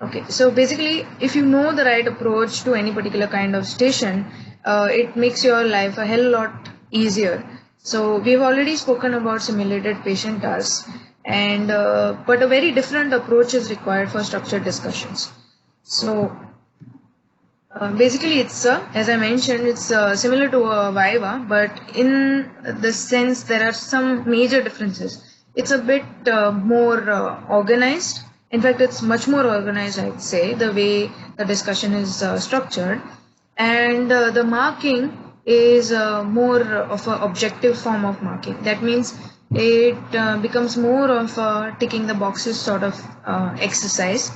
Okay, so basically, if you know the right approach to any particular kind of station, it makes your life a hell lot easier. So we've already spoken about simulated patient tasks, and but a very different approach is required for structured discussions. So basically, it's as I mentioned, it's similar to a Viva, but in the sense there are some major differences. It's a bit more organized. In fact, it's much more organized, I'd say, the way the discussion is structured, and the marking is more of an objective form of marking. That means it becomes more of a ticking the boxes sort of exercise.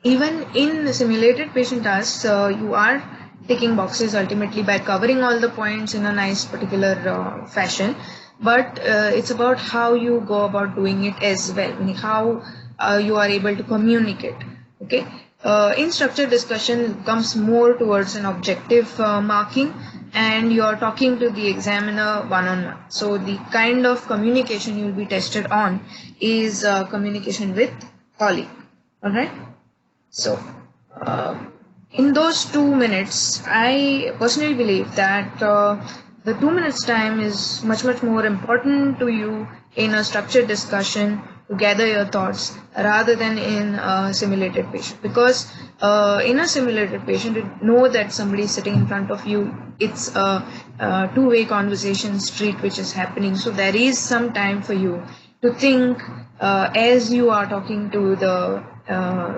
Even in simulated patient tasks, you are ticking boxes ultimately by covering all the points in a nice particular fashion, but it's about how you go about doing it as well, meaning how you are able to communicate. Okay. In structured discussion comes more towards an objective marking, and you are talking to the examiner one-on-one. So the kind of communication you will be tested on is communication with colleague. All right. So, in those 2 minutes, I personally believe that the 2 minutes time is much more important to you in a structured discussion to gather your thoughts rather than in a simulated patient. Because in a simulated patient, you know that somebody is sitting in front of you. It's a two-way conversation street which is happening. So there is some time for you to think as you are talking to the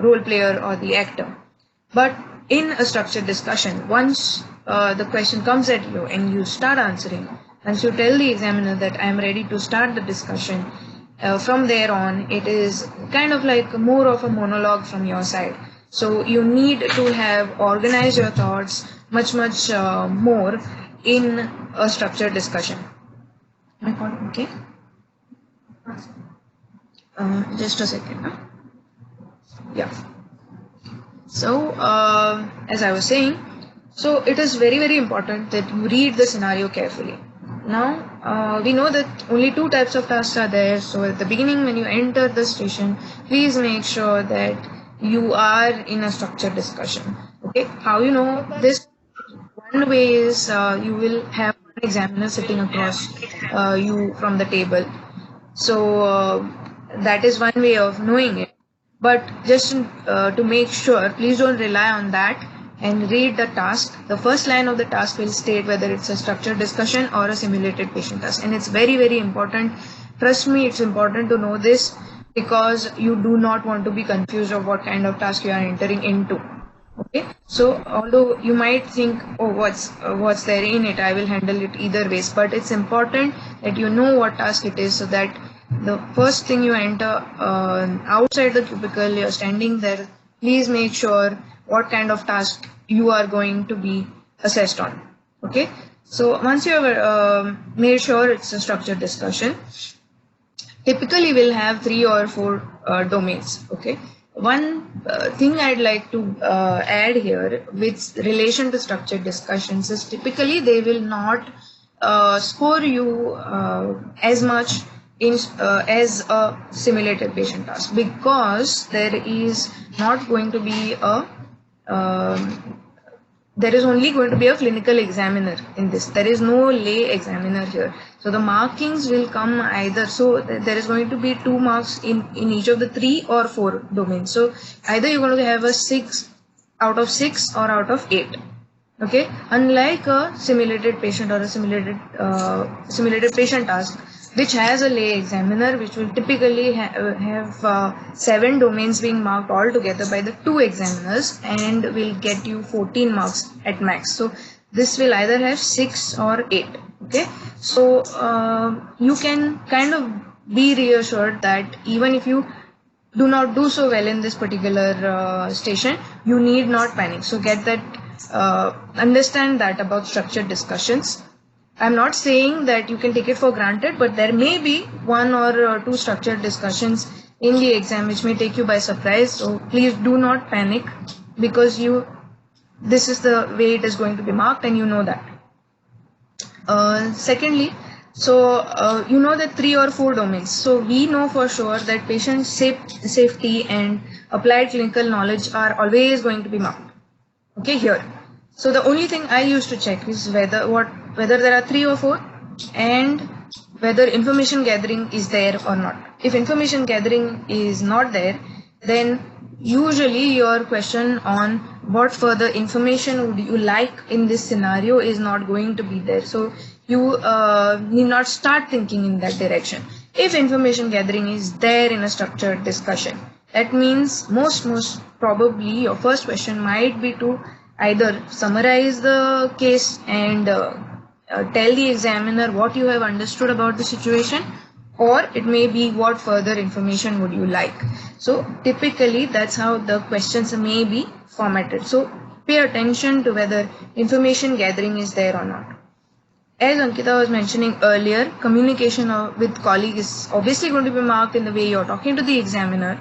role player or the actor. But in a structured discussion, once the question comes at you and you start answering, once you tell the examiner that I am ready to start the discussion, from there on it is kind of like more of a monologue from your side. So you need to have organized your thoughts much more in a structured discussion. Okay. Just a second. Huh? Yeah. So as I was saying, so it is very important that you read the scenario carefully. Now we know that only two types of tasks are there. So at the beginning, when you enter the station, please make sure that you are in a structured discussion. Okay. How you know this? One way is you will have one examiner sitting across you from the table. So that is one way of knowing it. But just to make sure, please don't rely on that and read the task. The first line of the task will state whether it's a structured discussion or a simulated patient task. And it's very important. Trust me, it's important to know this because you do not want to be confused of what kind of task you are entering into. Okay, so although you might think, oh, what's there in it, I will handle it either ways, but it's important that you know what task it is so that the first thing you enter outside the cubicle, you're standing there, please make sure what kind of task you are going to be assessed on. Okay, so once you have made sure it's a structured discussion, typically we'll have 3 or 4 domains. Okay. One thing I'd like to add here with relation to structured discussions is typically they will not score you as much as a simulated patient task, because there is not going to be there is only going to be a clinical examiner in this. There is no lay examiner here. So the markings will come either. So there is going to be 2 marks in each of the 3 or 4 domains. So either you're going to have a 6 out of 6 or out of 8. Okay. Unlike a simulated patient or a simulated patient task, which has a lay examiner, which will typically have 7 domains being marked all together by the 2 examiners and will get you 14 marks at max. So this will either have 6 or 8. Okay, so you can kind of be reassured that even if you do not do so well in this particular station, you need not panic. So get that, understand that about structured discussions. I'm not saying that you can take it for granted, but there may be 1 or 2 structured discussions in the exam which may take you by surprise. So please do not panic, because this is the way it is going to be marked and you know that. Secondly, So you know the 3 or 4 domains. So we know for sure that patient safety and applied clinical knowledge are always going to be marked. Okay, here. So the only thing I used to check is whether there are 3 or 4, and whether information gathering is there or not. If information gathering is not there, then usually your question on what further information would you like in this scenario is not going to be there. So you need not start thinking in that direction. If information gathering is there in a structured discussion, that means most probably your first question might be to either summarize the case and tell the examiner what you have understood about the situation, or it may be what further information would you like. So typically that's how the questions may be formatted. So pay attention to whether information gathering is there or not. As Ankita was mentioning earlier, communication with colleague is obviously going to be marked in the way you're talking to the examiner.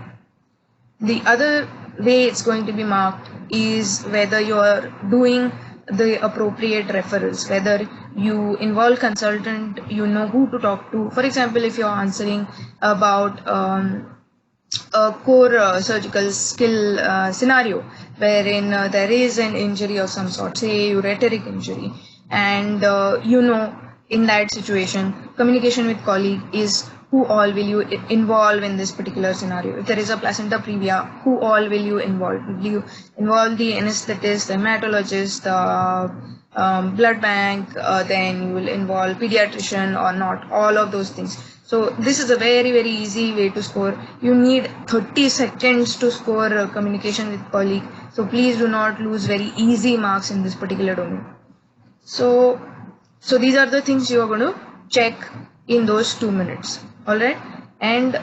The other way it's going to be marked is whether you're doing the appropriate referrals, whether you involve consultant, you know who to talk to. For example, if you're answering about a core surgical skill scenario wherein there is an injury of some sort, say ureteric injury, and in that situation, communication with colleague is who all will you involve in this particular scenario. If there is a placenta previa, who all will you involve? Will you involve the anesthetist, the hematologist, the blood bank, then you will involve pediatrician or not, all of those things. So this is a very, very easy way to score. You need 30 seconds to score communication with colleague. So please do not lose very easy marks in this particular domain. So these are the things you are going to check in those 2 minutes. All right. And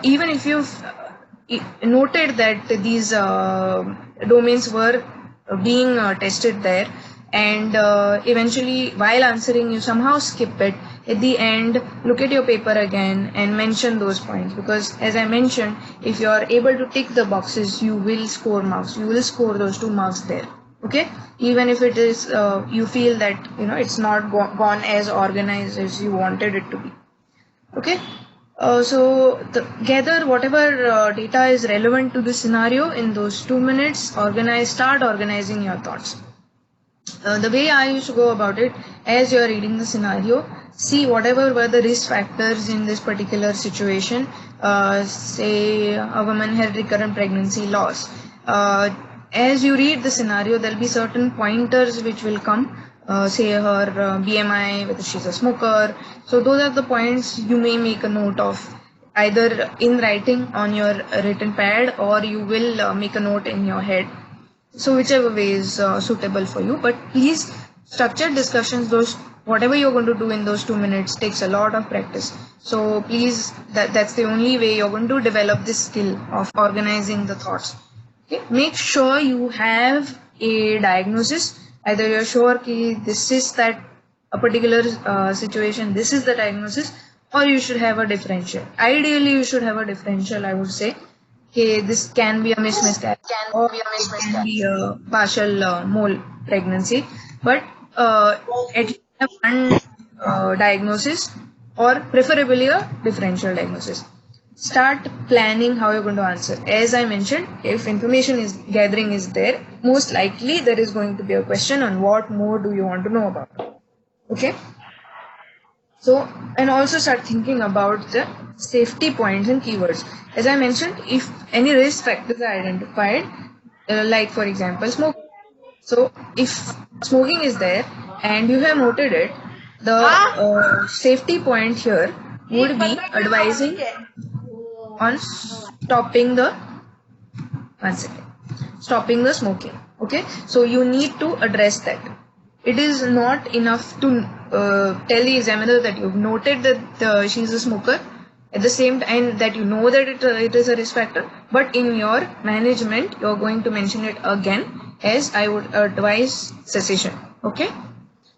even if you've noted that these domains were being tested there, and eventually while answering you somehow skip it, at the end look at your paper again and mention those points, because as I mentioned, if you are able to tick the boxes, you will score marks. You will score those 2 marks there. Okay, even if it is you feel that it's not gone as organized as you wanted it to be. Okay, so gather whatever data is relevant to the scenario in those 2 minutes. Start organizing your thoughts. The way I used to go about it, as you are reading the scenario, see whatever were the risk factors in this particular situation. Say a woman had recurrent pregnancy loss. As you read the scenario, there will be certain pointers which will come. Say her BMI, whether she's a smoker. So those are the points you may make a note of, either in writing on your written pad, or you will make a note in your head. So whichever way is suitable for you. But please, structured discussions, whatever you're going to do in those 2 minutes takes a lot of practice. So please, that's the only way you're going to develop this skill of organizing the thoughts. Okay? Make sure you have a diagnosis. Either you're sure that this is that a particular situation, this is the diagnosis, or you should have a differential. Ideally, you should have a differential, I would say. Okay, this can be a miscarriage, or it can be a partial mole pregnancy, but at least have one diagnosis, or preferably a differential diagnosis. Start planning how you're going to answer. As I mentioned, if information gathering is there, most likely there is going to be a question on what more do you want to know about. Okay. So, and also start thinking about the safety points and keywords. As I mentioned, if any risk factors are identified, like for example smoking. So if smoking is there and you have noted it, the safety point here would be advising on stopping the smoking. Okay, so you need to address that. It is not enough to tell the examiner that you've noted that she's a smoker, at the same time that you know that it is a risk factor, but in your management you're going to mention it again as I would advise cessation. Okay,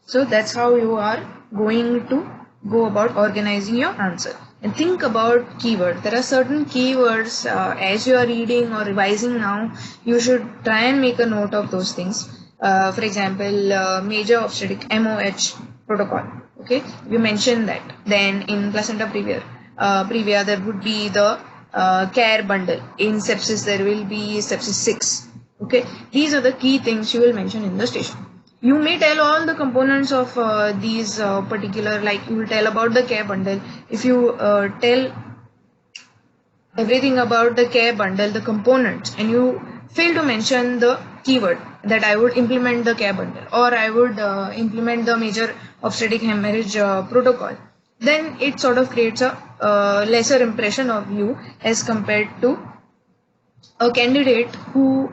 so that's how you are going to go about organizing your answer. And think about keyword. There are certain keywords as you are reading or revising now, you should try and make a note of those things. For example, major obstetric, MOH, protocol. Okay, you mentioned that. Then in placenta previa there would be the care bundle. In sepsis there will be sepsis 6. Okay, these are the key things you will mention in the station. You may tell all the components of these particular, like you will tell about the care bundle. If you tell everything about the care bundle, the components, and you fail to mention the keyword that I would implement the care bundle, or I would implement the major obstetric hemorrhage protocol, then it sort of creates a lesser impression of you as compared to a candidate who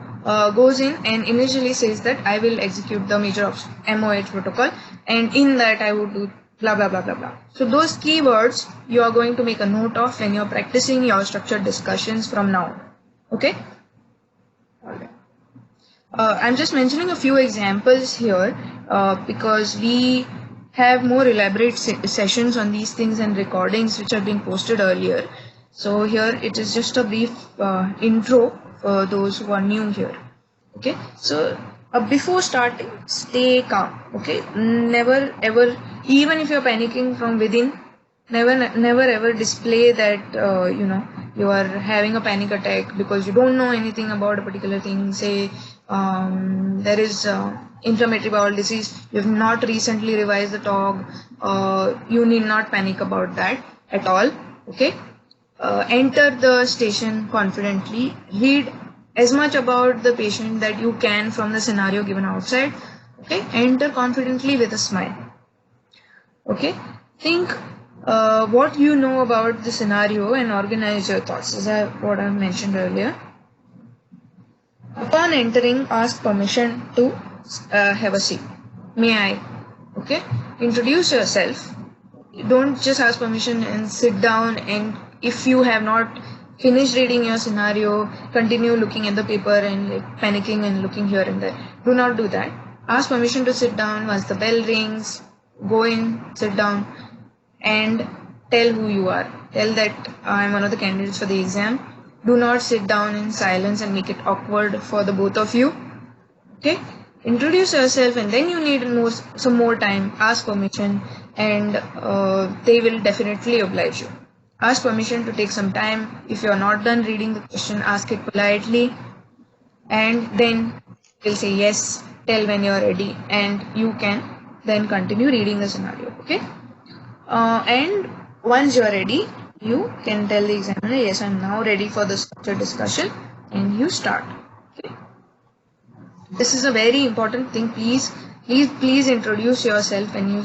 goes in and initially says that I will execute the major MOH protocol, and in that I would do blah blah blah blah blah. So those keywords you are going to make a note of when you are practicing your structured discussions from now on. Okay? Alright. I'm just mentioning a few examples here because we have more elaborate sessions on these things and recordings which have been posted earlier. So here it is just a brief intro for those who are new here. Okay, so before starting, stay calm. Okay, never ever, even if you're panicking from within, never ever display that you are having a panic attack because you don't know anything about a particular thing. Say there is inflammatory bowel disease, you have not recently revised the TOG, you need not panic about that at all. Okay, enter the station confidently, read as much about the patient that you can from the scenario given outside. Okay, enter confidently with a smile. Okay, think what you know about the scenario and organize your thoughts, as what I mentioned earlier. Upon entering, ask permission to have a seat. May I? Okay, introduce yourself. Don't just ask permission and sit down, and if you have not finished reading your scenario, continue looking at the paper and like panicking and looking here and there. Do not do that. Ask permission to sit down. Once the bell rings, go in, sit down, and tell who you are. Tell that I'm one of the candidates for the exam. Do not sit down in silence and make it awkward for the both of you. Okay? Introduce yourself, and then you need some more time. Ask permission, and they will definitely oblige you. Ask permission to take some time. If you are not done reading the question, ask it politely, and then they'll say yes. Tell when you are ready, and you can then continue reading the scenario. Okay? And once you are ready, you can tell the examiner, yes, I'm now ready for the structured discussion, and you start. Okay? This is a very important thing. Please introduce yourself when you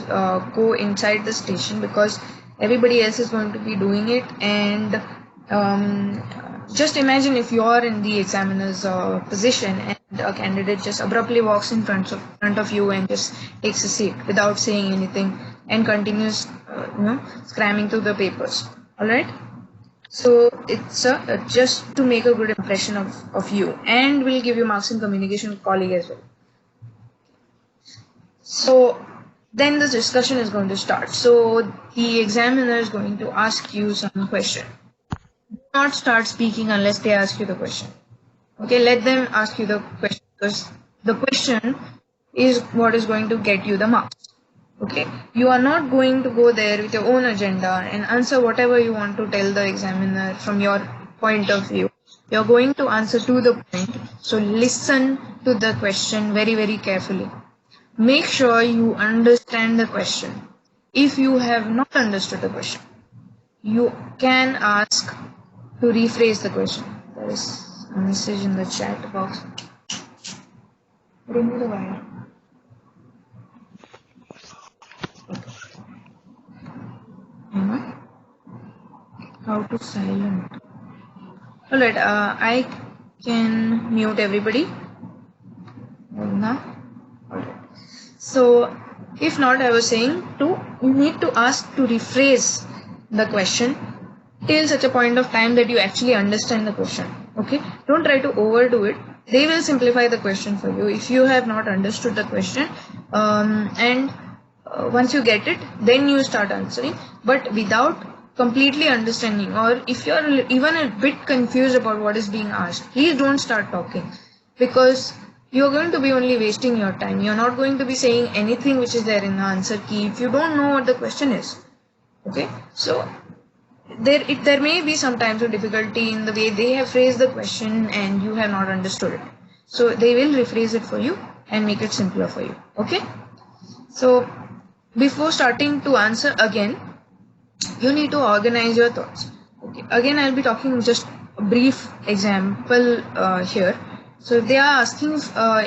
go inside the station, because everybody else is going to be doing it. And just imagine if you are in the examiner's position and a candidate just abruptly walks in front of you and just takes a seat without saying anything and continues cramming through the papers. All right, so it's just to make a good impression of you, and will give you marks in communication colleague as well. So then the discussion is going to start. So the examiner is going to ask you some question. Do not start speaking unless they ask you the question. Okay, let them ask you the question, because the question is what is going to get you the marks. Okay, you are not going to go there with your own agenda and answer whatever you want to tell the examiner from your point of view. You are going to answer to the point. So listen to the question very, very carefully. Make sure you understand the question. If you have not understood the question, you can ask to rephrase the question. There is a message in the chat box. Remove the wire. How to silent? Alright, I can mute everybody now. Alright. So if not, I was saying you need to ask to rephrase the question till such a point of time that you actually understand the question. Okay, don't try to overdo it. They will simplify the question for you if you have not understood the question, and once you get it, then you start answering. But without completely understanding, or if you are even a bit confused about what is being asked, please don't start talking, because you're going to be only wasting your time. You're not going to be saying anything which is there in the answer key if you don't know what the question is. Okay, so there may be sometimes a difficulty in the way they have phrased the question and you have not understood it. So they will rephrase it for you and make it simpler for you. Okay, so before starting to answer again, you need to organize your thoughts. Okay, again I'll be talking just a brief example here. So if they are asking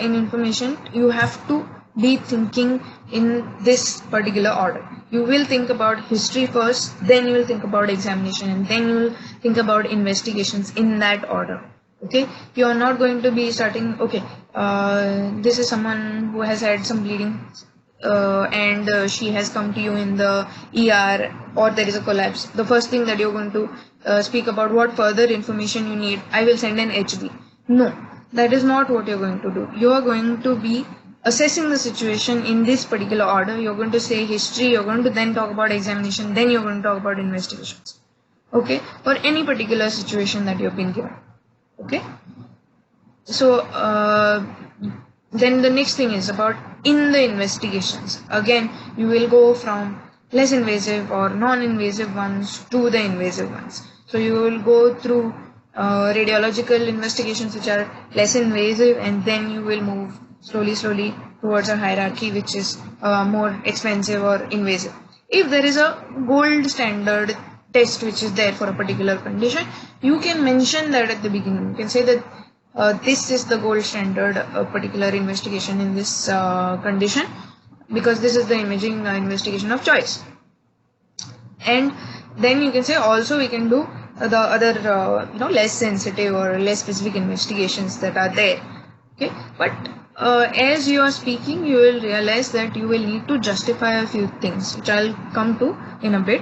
in information, you have to be thinking in this particular order. You will think about history first, then you will think about examination, and then you will think about investigations in that order. Okay, you are not going to be starting, okay, this is someone who has had some bleeding and she has come to you in the ER, or there is a collapse. The first thing that you're going to speak about, what further information you need, I will send an HB. No, that is not what you're going to do. You are going to be assessing the situation in this particular order. You're going to say history, you're going to then talk about examination, then you're going to talk about investigations. Okay, for any particular situation that you've been given. Okay, so then the next thing is about in the investigations. Again, you will go from less invasive or non-invasive ones to the invasive ones. So you will go through radiological investigations which are less invasive, and then you will move slowly towards a hierarchy which is more expensive or invasive. If there is a gold standard test which is there for a particular condition, you can mention that at the beginning. You can say that this is the gold standard particular investigation in this condition, because this is the imaging investigation of choice. And then you can say also we can do the other less sensitive or less specific investigations that are there. Okay, but as you are speaking, you will realize that you will need to justify a few things, which I'll come to in a bit.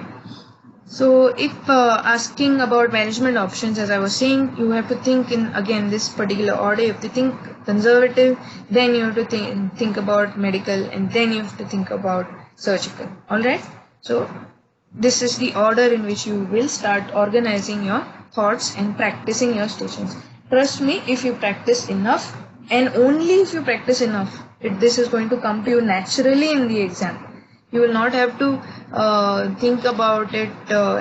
So if asking about management options, as I was saying, you have to think in again this particular order. You have to think conservative, then you have to think about medical, and then you have to think about surgical. Alright, so this is the order in which you will start organizing your thoughts and practicing your stations. Trust me, if you practice enough, and only if you practice enough, this is going to come to you naturally in the exam. You will not have to think about it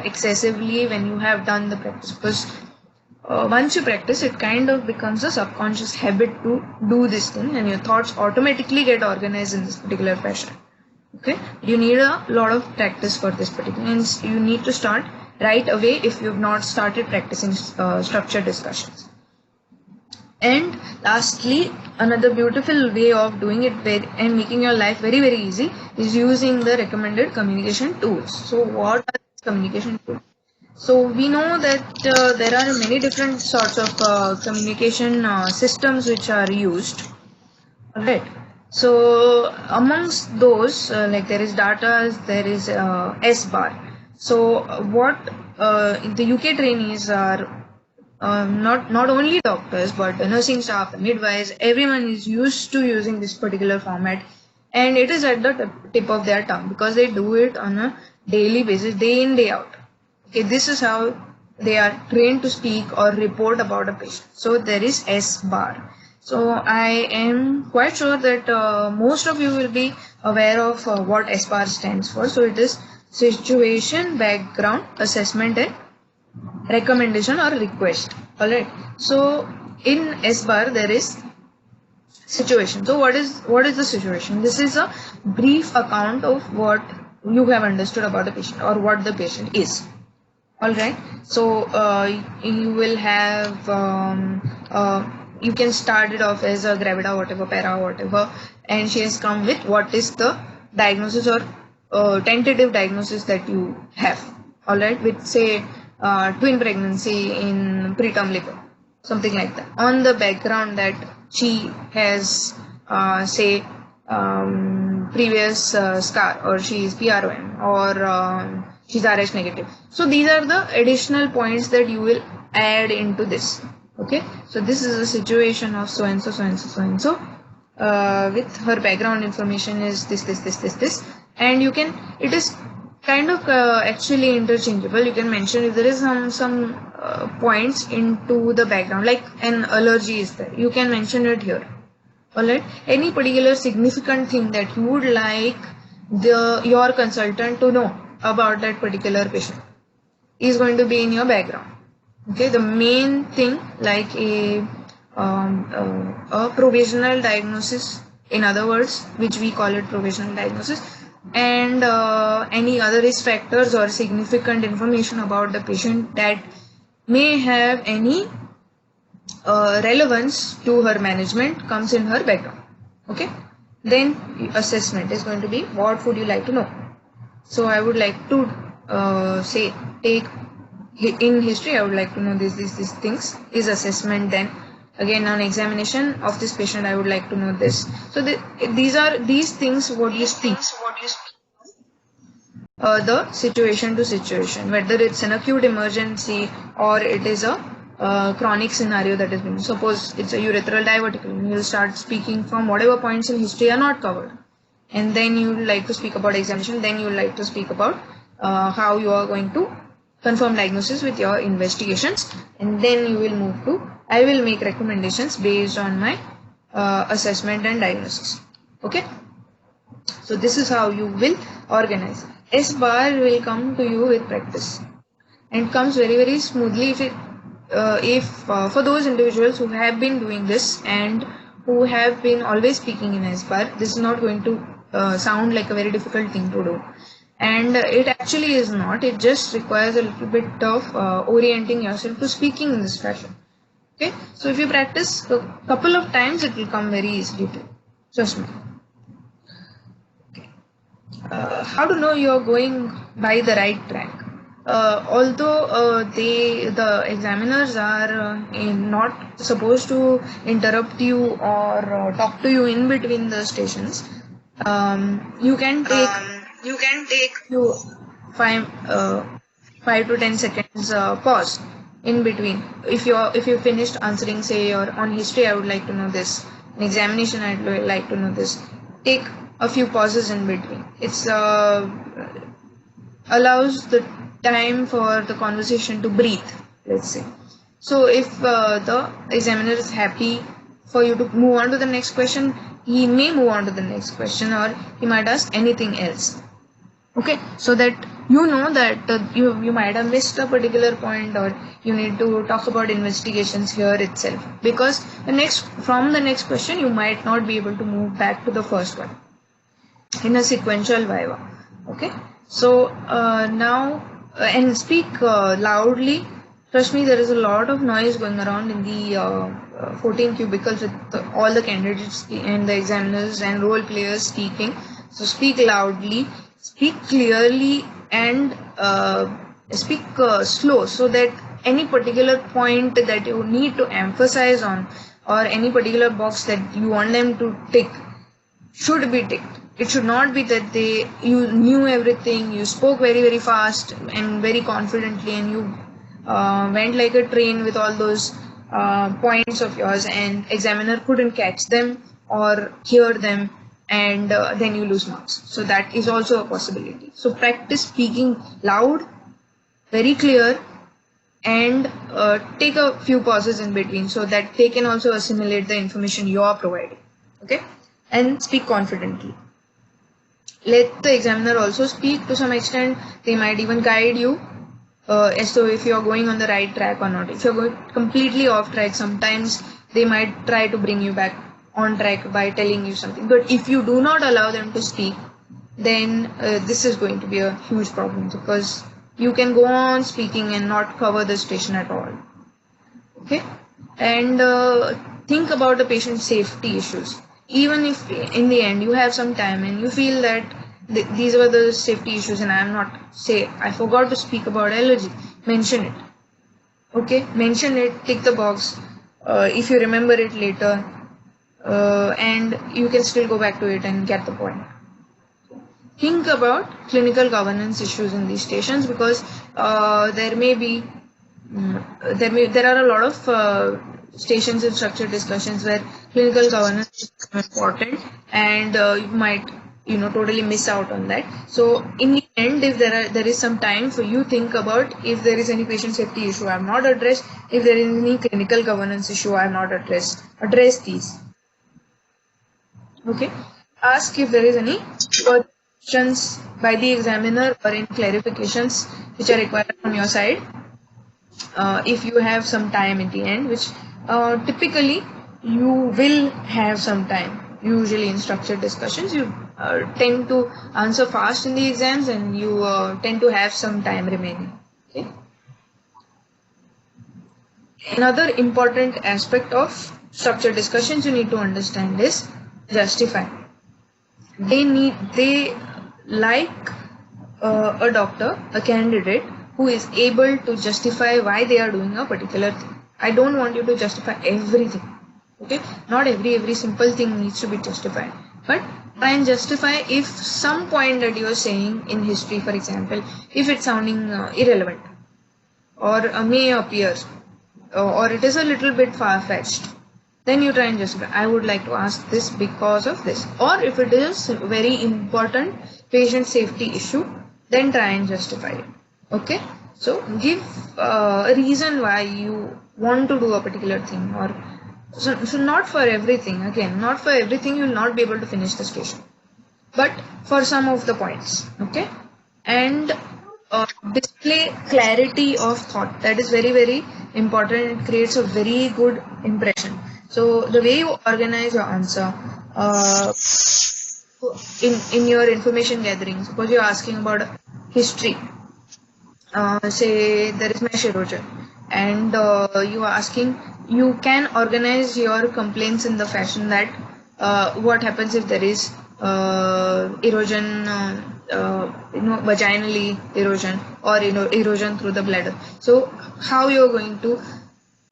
excessively when you have done the practice, because once you practice, it kind of becomes a subconscious habit to do this thing, and your thoughts automatically get organized in this particular fashion. Okay, you need a lot of practice for this particular, and you need to start right away if you have not started practicing structured discussions. And lastly, another beautiful way of doing it and making your life very easy is using the recommended communication tools. So what are these communication tools? So we know that there are many different sorts of communication systems which are used. Alright, so amongst those, like there is DARTAS, there is SBAR. So what the UK trainees are not only doctors, but the nursing staff, the midwives, everyone is used to using this particular format, and it is at the tip of their tongue because they do it on a daily basis, day in, day out. Okay, this is how they are trained to speak or report about a patient. So there is SBAR. So I am quite sure that most of you will be aware of what SBAR stands for. So it is Situation, Background, Assessment and Recommendation or Request. Alright, so in SBAR there is situation. So what is the situation? This is a brief account of what you have understood about the patient or what the patient is. Alright, so you will have you can start it off as a gravida whatever, para whatever, and she has come with what is the diagnosis or tentative diagnosis that you have. Alright, with say twin pregnancy in preterm labor, something like that. On the background that she has previous scar, or she is PROM, or she's RH negative. So these are the additional points that you will add into this. Okay, so this is a situation of so and so with her background information is this, and you can, it is kind of actually interchangeable. You can mention if there is some points into the background, like an allergy is there, you can mention it here. Alright, any particular significant thing that you would like your consultant to know about that particular patient is going to be in your background. Okay, the main thing like a provisional diagnosis, in other words, which we call it provisional diagnosis, and any other risk factors or significant information about the patient that may have any relevance to her management comes in her background. Okay, then assessment is going to be what would you like to know. So I would like to say take in history, I would like to know these things is assessment. Then again on examination of this patient I would like to know this. So these things what you speak, the situation to situation, whether it's an acute emergency or it is a chronic scenario that is being. Suppose it's a urethral diverticulum, you will start speaking from whatever points in history are not covered, and then you would like to speak about examination. Then you would like to speak about how you are going to confirm diagnosis with your investigations, and then you will move to I will make recommendations based on my assessment and diagnosis. Okay, so this is how you will organize. S bar will come to you with practice and comes very smoothly if for those individuals who have been doing this and who have been always speaking in S bar. This is not going to sound like a very difficult thing to do, and it actually is not. It just requires a little bit of orienting yourself to speaking in this fashion. Okay, so if you practice a couple of times, it will come very easily to you. Trust me. How to know you're going by the right track? Although the examiners are not supposed to interrupt you or talk to you in between the stations, you can take you 5 to 10 seconds pause in between. If you finished answering, say, or on history I would like to know this, in examination I'd like to know this, take a few pauses in between. It's allows the time for the conversation to breathe, let's say. So if the examiner is happy for you to move on to the next question, he may move on to the next question, or he might ask anything else. Okay, so that you know that you might have missed a particular point, or you need to talk about investigations here itself, because from the next question you might not be able to move back to the first one in a sequential viva. Okay, so now and speak loudly. Trust me, there is a lot of noise going around in the 14 cubicles with all the candidates and the examiners and role players speaking. So speak loudly, speak clearly, and speak slow, so that any particular point that you need to emphasize on, or any particular box that you want them to tick, should be ticked. It should not be that you knew everything, you spoke very fast and very confidently, and you went like a train with all those points of yours, and examiner couldn't catch them or hear them, and then you lose marks. So that is also a possibility. So practice speaking loud, very clear, and take a few pauses in between so that they can also assimilate the information you are providing. Okay, and speak confidently. Let the examiner also speak to some extent. They might even guide you as to if you are going on the right track or not. If you are going completely off track, sometimes they might try to bring you back on track by telling you something. But if you do not allow them to speak, then this is going to be a huge problem, because you can go on speaking and not cover the station at all. Okay, and think about the patient's safety issues. Even if in the end you have some time and you feel that these were the safety issues and I forgot to speak about allergy, mention it. Okay, mention it, tick the box if you remember it later, and you can still go back to it and get the point. Think about clinical governance issues in these stations, because there are a lot of stations in structured discussions where clinical governance is important, and you might totally miss out on that. So in the end, if there is some time for you, think about if there is any patient safety issue I have not addressed, if there is any clinical governance issue I have not addressed, address these. Okay, ask if there is any questions by the examiner or any clarifications which are required from your side. If you have some time at the end, which typically you will have some time. Usually in structured discussions, you tend to answer fast in the exams, and you tend to have some time remaining. Okay. Another important aspect of structured discussions you need to understand is justify. They like a doctor, a candidate who is able to justify why they are doing a particular thing. I don't want you to justify everything. Okay, not every simple thing needs to be justified, but try and justify if some point that you are saying in history, for example, if it's sounding irrelevant or may appear or it is a little bit far-fetched, then you try and justify. I would like to ask this because of this. Or if it is a very important patient safety issue, then try and justify it. Okay, so give a reason why you want to do a particular thing. Or so not for everything. Again, not for everything you will not be able to finish the station, but for some of the points. Okay, and display clarity of thought. That is very important. It creates a very good impression. So the way you organize your answer in your information gathering, suppose you're asking about history, say there is mesh erosion, and you are asking, you can organize your complaints in the fashion that what happens if there is erosion, vaginally erosion, or erosion through the bladder. So how you're going to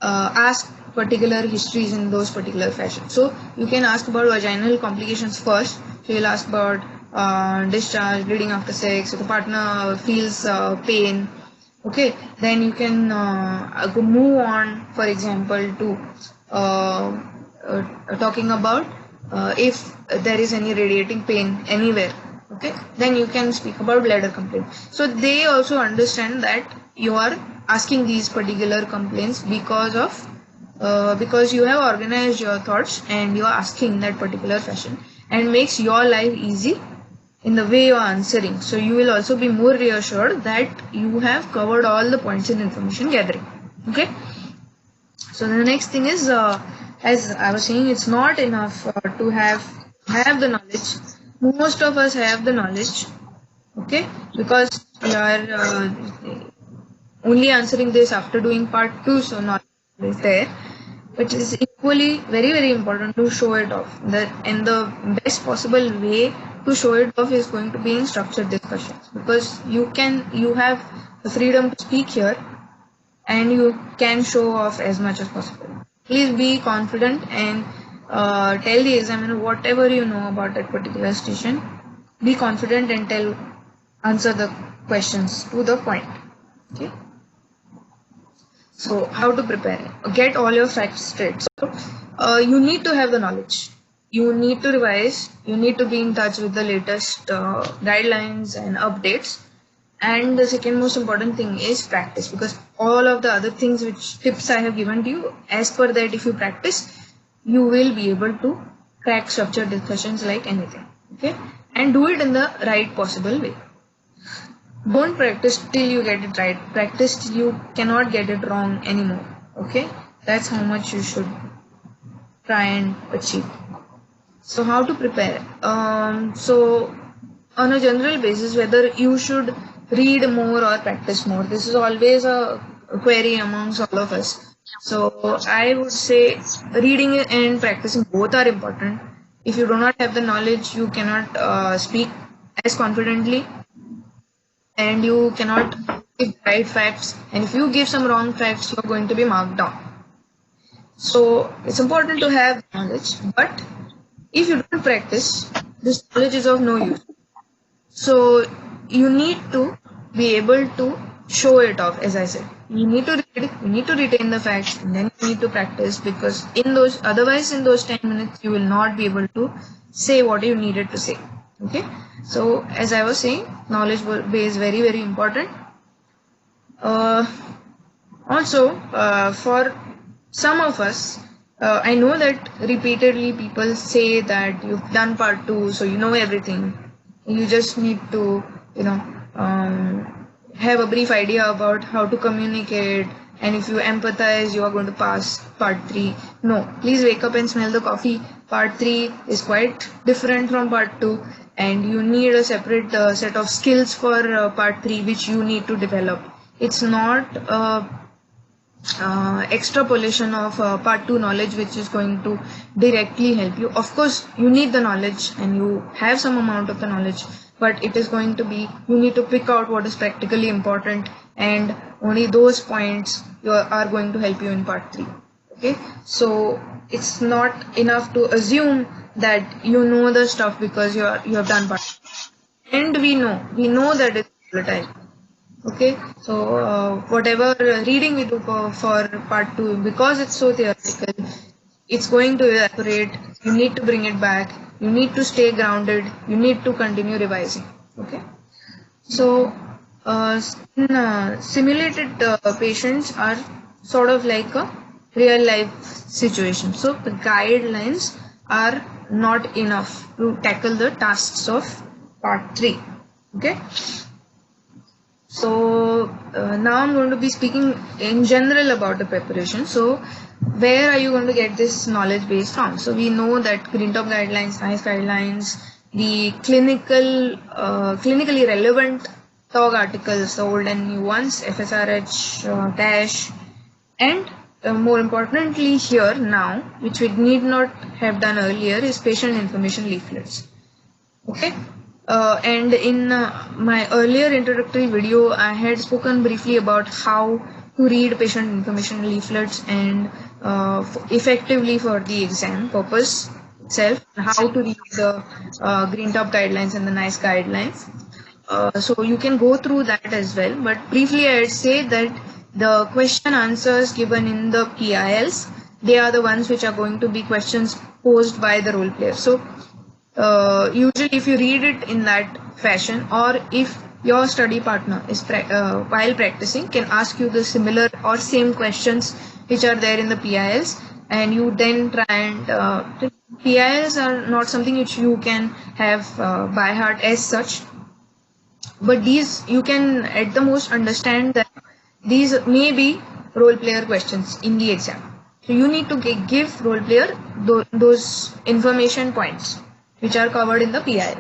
ask particular histories in those particular fashion. So you can ask about vaginal complications first. So you'll ask about discharge, bleeding after sex, if the partner feels pain. Okay, then you can move on, for example, to talking about if there is any radiating pain anywhere. Okay, then you can speak about bladder complaint. So they also understand that you are asking these particular complaints because you have organized your thoughts and you are asking that particular fashion, and makes your life easy in the way you are answering. So you will also be more reassured that you have covered all the points in information gathering. Okay. So the next thing is, as I was saying, it's not enough to have the knowledge. Most of us have the knowledge. Okay, because we are only answering this after doing part 2, so knowledge is there. But it is equally very important to show it off. And the best possible way to show it off is going to be in structured discussions, because you have the freedom to speak here and you can show off as much as possible. Please be confident and tell the examiner whatever you know about that particular station. Be confident and answer the questions to the point. Okay. So how to prepare? Get all your facts straight. So you need to have the knowledge. You need to revise. You need to be in touch with the latest guidelines and updates. And the second most important thing is practice, because all of the other things, which tips I have given to you, as per that, if you practice, you will be able to crack structured discussions like anything. Okay, and do it in the right possible way. Don't practice till you get it right. Practice till you cannot get it wrong anymore. Okay, that's how much you should try and achieve. So how to prepare? So on a general basis, whether you should read more or practice more, this is always a query amongst all of us. So I would say reading and practicing both are important. If you do not have the knowledge, you cannot speak as confidently, and you cannot give right facts, and if you give some wrong facts, you are going to be marked down. So it's important to have knowledge, but if you don't practice, this knowledge is of no use. So you need to be able to show it off. As I said, you need to read, you need to retain the facts, and then you need to practice, because otherwise in those 10 minutes you will not be able to say what you needed to say. Okay, so as I was saying, knowledge base is very important. Also, for some of us, I know that repeatedly people say that you've done part 2, so you know everything. You just need to, you know, have a brief idea about how to communicate, and if you empathize, you are going to pass part 3. No, please wake up and smell the coffee. Part 3 is quite different from part 2, and you need a separate set of skills for part 3, which you need to develop. It's not extrapolation of part 2 knowledge which is going to directly help you. Of course you need the knowledge and you have some amount of the knowledge, but it is going to be, you need to pick out what is practically important, and only those points are going to help you in part 3. Okay, so it's not enough to assume that you know the stuff because you have done part 2. And we know that it's volatile. Okay, so whatever reading we do for part 2, because it's so theoretical, it's going to evaporate. You need to bring it back. You need to stay grounded. You need to continue revising. Okay, so simulated patients are sort of like a real life situation. So the guidelines are not enough to tackle the tasks of part 3. Okay. So now I'm going to be speaking in general about the preparation. So where are you going to get this knowledge base from? So we know that Green Top guidelines, NICE guidelines, the clinically relevant TOG articles, the old and new ones, FSRH, DASH, and more importantly here now, which we need not have done earlier, is patient information leaflets. Okay. And in my earlier introductory video, I had spoken briefly about how to read patient information leaflets and effectively for the exam purpose itself, and how to read the Green Top guidelines and the NICE guidelines. So you can go through that as well. But briefly, I'd say that the question answers given in the PILs, they are the ones which are going to be questions posed by the role player. So usually if you read it in that fashion, or if your study partner is while practicing can ask you the similar or same questions which are there in the PILs, and you then try and PILs are not something which you can have by heart as such, but these you can at the most understand that these may be role player questions in the exam. So you need to give role player those information points which are covered in the PIL.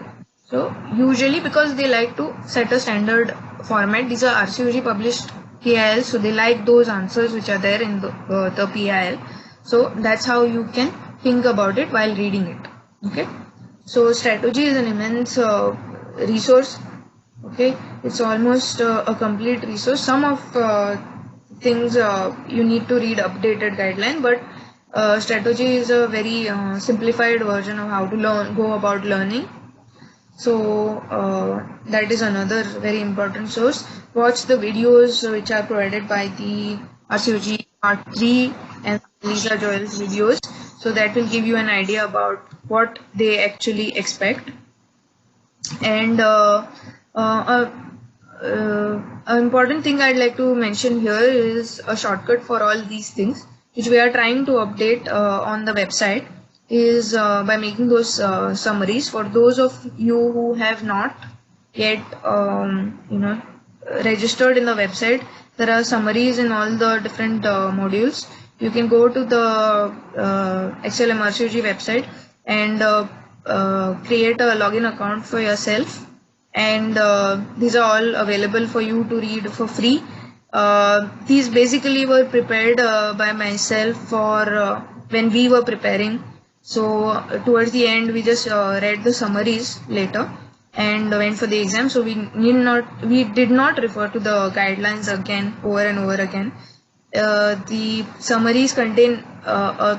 So usually because they like to set a standard format, these are RCOG published PILs, so they like those answers which are there in the PIL. So that's how you can think about it while reading it. Okay, so strategy is an immense resource. Okay, it's almost a complete resource. Some of things you need to read updated guideline, but strategy is a very simplified version of how to go about learning. So that is another very important source. Watch the videos which are provided by the RCOG Part 3 and Lisa Joyle's videos. So that will give you an idea about what they actually expect. And an important thing I'd like to mention here is a shortcut for all these things, which we are trying to update on the website, is by making those summaries. For those of you who have not yet registered in the website, there are summaries in all the different modules. You can go to the XLM RCOG website and create a login account for yourself, and these are all available for you to read for free. These basically were prepared by myself for when we were preparing. So towards the end, we just read the summaries later and went for the exam. So we did not refer to the guidelines again over and over again. The summaries contain a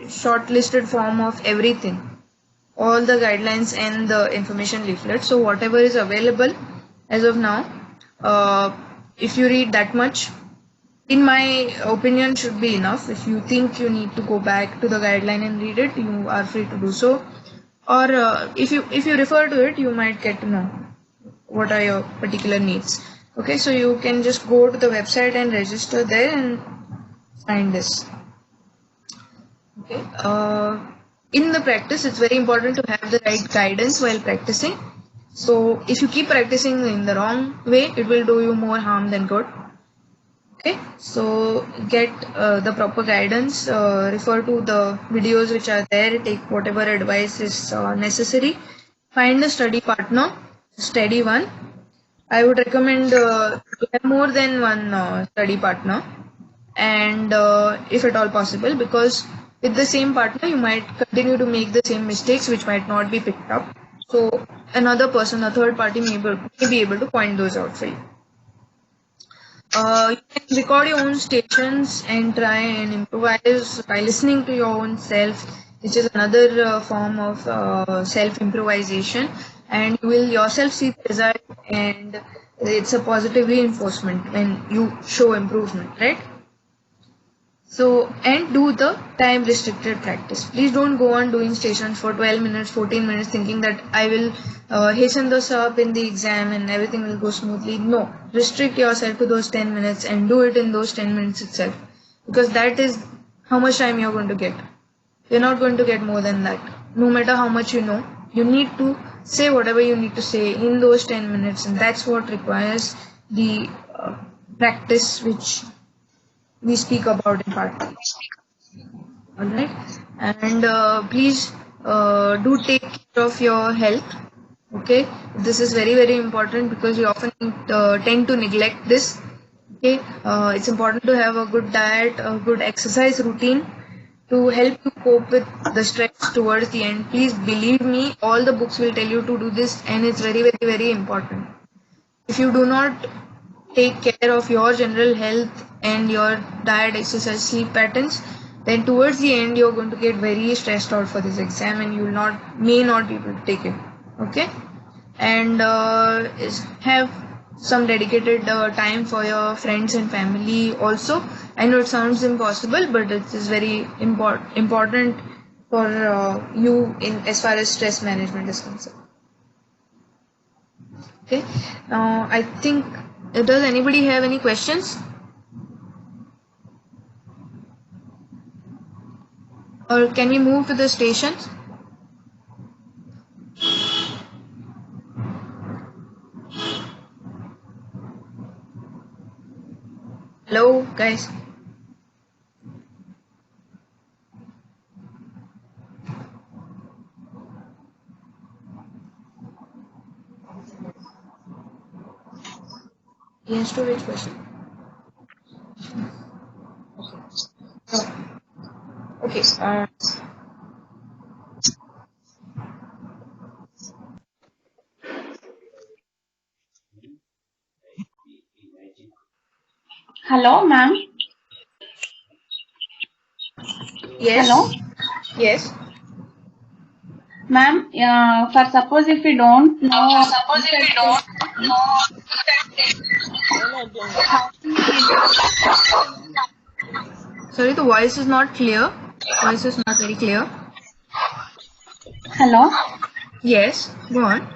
shortlisted form of everything, all the guidelines and the information leaflet. So whatever is available as of now, if you read that much, in my opinion, should be enough. If you think you need to go back to the guideline and read it, you are free to do so. Or if you refer to it, you might get to know what are your particular needs. Okay, so you can just go to the website and register there and find this. Okay. In the practice, it's very important to have the right guidance while practicing. So if you keep practicing in the wrong way, it will do you more harm than good. Okay, so get the proper guidance, refer to the videos which are there, take whatever advice is necessary, find a study partner, steady one. I would recommend to have more than one study partner, and if at all possible, because with the same partner you might continue to make the same mistakes which might not be picked up. So another person, a third party may be able to point those out for you. You can record your own stations and try and improvise by listening to your own self, which is another form of self improvisation, and you will yourself see the result, and it's a positive reinforcement when you show improvement, right? So, and do the time restricted practice. Please don't go on doing stations for 12 minutes, 14 minutes thinking that I will hasten this up in the exam and everything will go smoothly. No, restrict yourself to those 10 minutes and do it in those 10 minutes itself, because that is how much time you're going to get. You're not going to get more than that. No matter how much you know, you need to say whatever you need to say in those 10 minutes, and that's what requires the practice which we speak about in part 3. Alright, and please do take care of your health. Okay, this is very, very important because we often tend to neglect this. Okay, it's important to have a good diet, a good exercise routine to help you cope with the stress towards the end. Please believe me, all the books will tell you to do this, and it's very, very, very important. If you do not take care of your general health and your diet, exercise, sleep patterns, then towards the end you're going to get very stressed out for this exam and you will may not be able to take it. Okay, and have some dedicated time for your friends and family also. I know it sounds impossible, but it is very important for you in as far as stress management is concerned. Okay, now I think, does anybody have any questions? Or can we move to the stations? Hello, guys. Yes, to which question? Okay. Hello, ma'am. Yes. Hello. Yes. Ma'am, for suppose if we don't know, Sorry, the voice is not clear. Voice is not very clear. Hello. Yes, go on.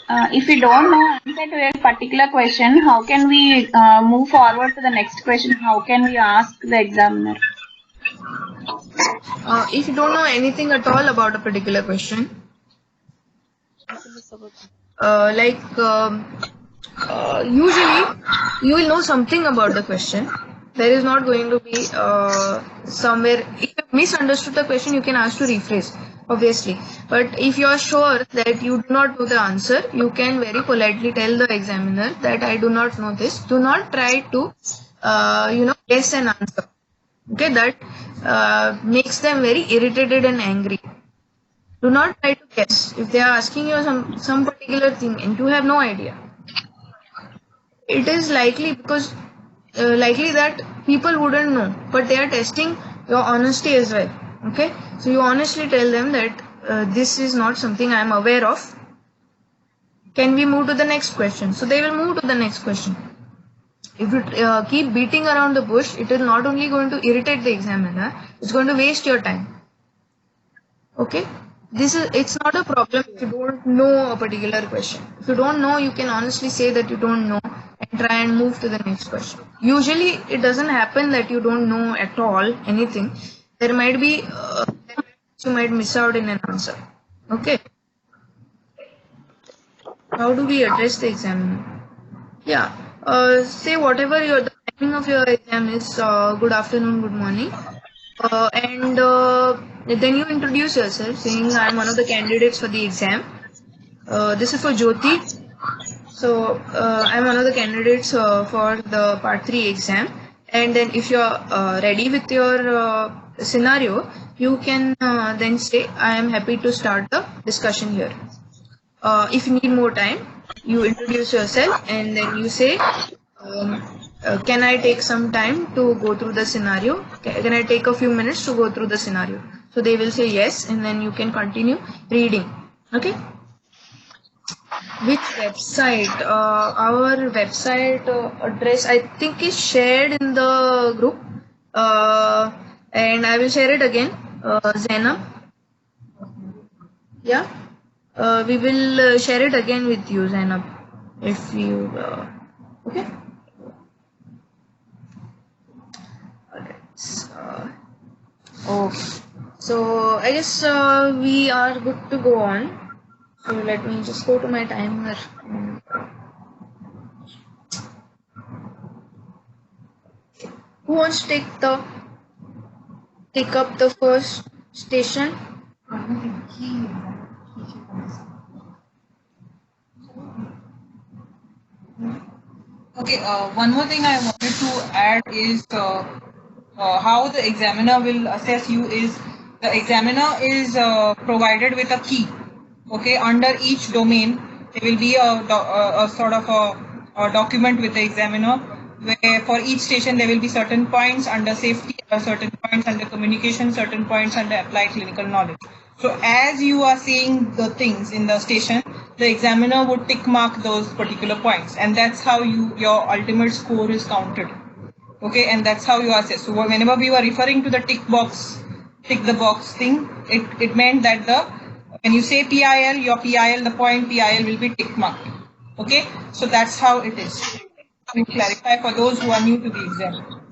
If we don't know answer to a particular question, how can we move forward to the next question? How can we ask the examiner? If you don't know anything at all about a particular question, usually you will know something about the question. There is not going to be somewhere, if you misunderstood the question, you can ask to rephrase, obviously. But if you are sure that you do not know the answer, you can very politely tell the examiner that I do not know this. Do not try to, guess an answer. Okay, that makes them very irritated and angry. Do not try to guess. If they are asking you some particular thing and you have no idea, it is likely that people wouldn't know, but they are testing your honesty as well. Okay, so you honestly tell them that this is not something I am aware of. Can we move to the next question? So they will move to the next question. If you keep beating around the bush, it is not only going to irritate the examiner, it's going to waste your time. Okay, it's not a problem if you don't know a particular question. If you don't know, you can honestly say that you don't know and try and move to the next question. Usually it doesn't happen that you don't know at all anything. there might be you might miss out in an answer. Okay. How do we address the examiner? Yeah. Say whatever the timing of your exam is. Good afternoon, good morning. And then you introduce yourself saying I'm one of the candidates for the exam. This is for Jyoti. So I'm one of the candidates for the part 3 exam. And then if you're ready with your scenario, you can then say I am happy to start the discussion here. If you need more time, you introduce yourself and then you say, can I take some time to go through the scenario? Can I take a few minutes to go through the scenario? So they will say yes, and then you can continue reading. Okay. Which website? Our website address, I think, is shared in the group. And I will share it again. Zainab. Yeah. We will share it again with you, Zainab. If you okay. Okay. So I guess we are good to go on. So let me just go to my timer. Who wants to take up the first station? Okay, one more thing I wanted to add is how the examiner will assess you is the examiner is provided with a key. Okay, under each domain there will be a sort of a document with the examiner where for each station there will be certain points under safety, certain points under communication, certain points under applied clinical knowledge. So as you are seeing the things in the station, the examiner would tick mark those particular points, and that's how your ultimate score is counted. Okay, and that's how you assess. So whenever we were referring to the tick the box thing, it meant that when you say PIL, your PIL, the point PIL will be tick marked. Okay, so that's how it is. We clarify for those who are new to the exam.